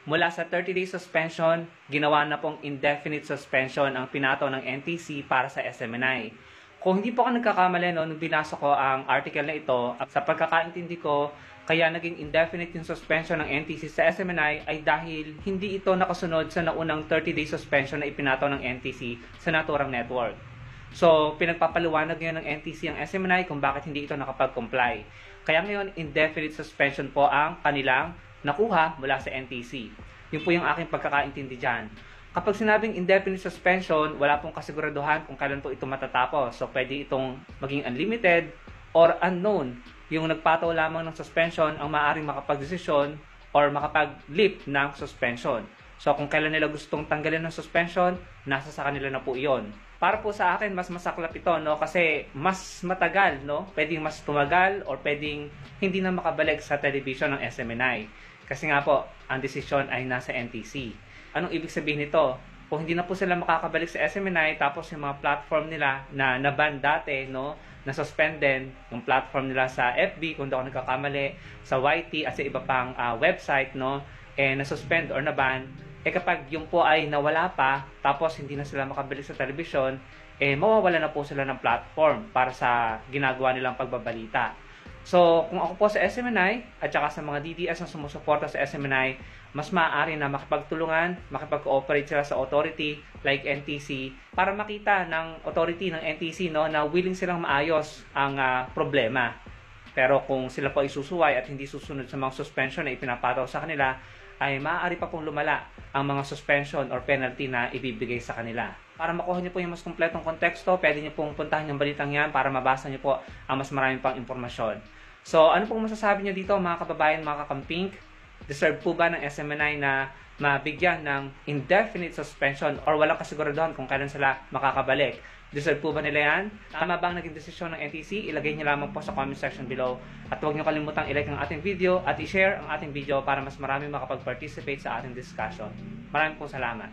Mula sa 30-day suspension, ginawa na pong indefinite suspension ang pinato ng NTC para sa SMNI. Kung hindi po ako nagkakamali, nung binasa ko ang article na ito, at sa pagkakaintindi ko, kaya naging indefinite yung suspension ng NTC sa SMNI ay dahil hindi ito nakasunod sa naunang 30-day suspension na ipinato ng NTC sa naturang network. So, pinagpapaliwanag ngayon ng NTC ang SMNI kung bakit hindi ito nakapag-comply. Kaya ngayon, indefinite suspension po ang kanilang nakuha mula sa NTC. Yun po yung aking pagkakaintindi dyan. Kapag sinabing indefinite suspension, wala pong kasiguraduhan kung kailan po ito matatapos. So, pwede itong maging unlimited or unknown. Yung nagpataw lamang ng suspension ang maaaring makapag-desisyon or makapag-lift ng suspension. So, kung kailan nila gustong tanggalin ng suspension, nasa sa kanila na po iyon. Para po sa akin, mas masaklap ito, no? Kasi mas matagal, no? Pwedeng mas tumagal or pwedeng hindi na makabalik sa television ng SMNI. Kasi nga po, ang desisyon ay nasa NTC. Anong ibig sabihin nito? Kung hindi na po sila makakabalik sa SMNI, tapos yung mga platform nila na naban dati, no, na suspended, yung platform nila sa FB, kung di ako nagkakamali, sa YT at sa iba pang website, no, na-suspend or naban, kapag yung po ay nawala pa, tapos hindi na sila makabalik sa television, mawawala na po sila ng platform para sa ginagawa nilang pagbabalita. So, kung ako po sa SMNI at saka sa mga DDS na sumusuporta sa SMNI, mas maaari na makipagtulungan, makipag-cooperate sila sa authority like NTC para makita ng authority ng NTC, no, na willing silang maayos ang problema. Pero kung sila po ay susuway at hindi susunod sa mga suspension na ipinapataw sa kanila, ay maaari pa pong lumala ang mga suspension or penalty na ibibigay sa kanila. Para makuha niyo po yung mas kumpletong konteksto, pwede niyo pong puntahan yung balitang yan para mabasa niyo po ang mas maraming pang impormasyon. So, ano pong masasabi niyo dito mga kababayan, mga kakampink? Deserve po ba ng SMNI na mabigyan ng indefinite suspension or walang kasiguraduhan kung kailan sila makakabalik? Deserve po ba nila yan? Tama ba ang naging desisyon ng NTC? Ilagay niyo lamang po sa comment section below. At huwag niyo kalimutang i-like ang ating video at i-share ang ating video para mas marami makapag-participate sa ating discussion. Maraming pong salamat.